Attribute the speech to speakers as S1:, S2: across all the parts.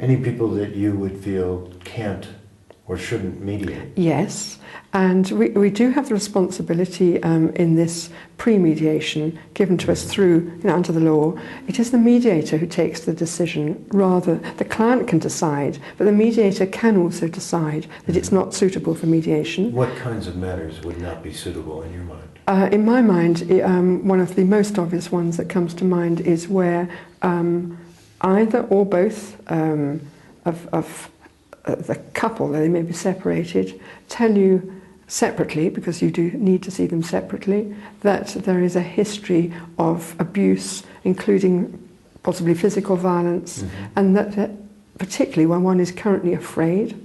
S1: Any people that you would feel can't or shouldn't mediate?
S2: Yes, and we do have the responsibility in this pre-mediation given to us through, under the law. It is the mediator who takes the decision. Rather, the client can decide, but the mediator can also decide that it's not suitable for mediation.
S1: What kinds of matters would not be suitable in your mind?
S2: In my mind, one of the most obvious ones that comes to mind is where either or both of the couple, they may be separated, tell you separately, because you do need to see them separately, that there is a history of abuse, including possibly physical violence, and that particularly when one is currently afraid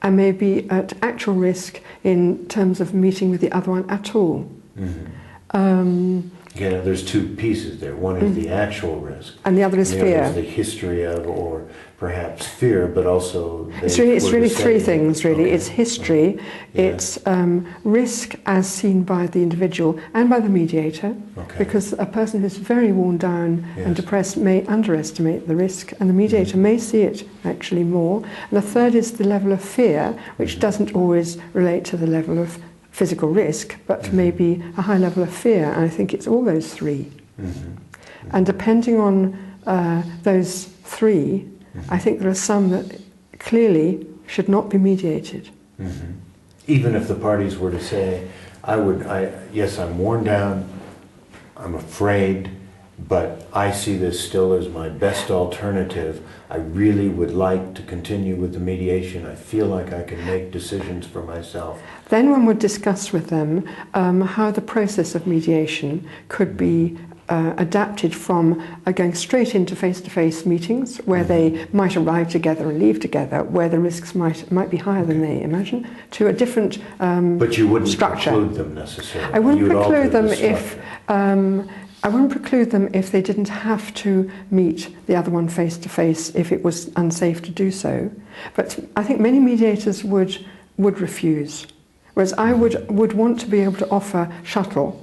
S2: and may be at actual risk in terms of meeting with the other one at all.
S1: Yeah, there's two pieces there. One is the actual risk,
S2: and the other is fear.
S1: The other is the history of, or perhaps fear, but also
S2: it's really three things. Really,
S1: okay.
S2: It's history, it's risk as seen by the individual and by the mediator, because a person who's very worn down and depressed may underestimate the risk, and the mediator may see it actually more. And the third is the level of fear, which doesn't always relate to the level of physical risk, but maybe a high level of fear, and I think it's all those three. And depending on those three, I think there are some that clearly should not be mediated.
S1: Even if the parties were to say, yes, I'm worn down, I'm afraid, but I see this still as my best alternative. I really would like to continue with the mediation. I feel like I can make decisions for myself.
S2: Then one would discuss with them how the process of mediation could be adapted from going straight into face-to-face meetings where they might arrive together and leave together, where the risks might be higher than they imagine, to a different
S1: but you wouldn't
S2: structure.
S1: Preclude them necessarily.
S2: I wouldn't preclude them if I wouldn't preclude them if they didn't have to meet the other one face-to-face if it was unsafe to do so. But I think many mediators would refuse, whereas I would want to be able to offer shuttle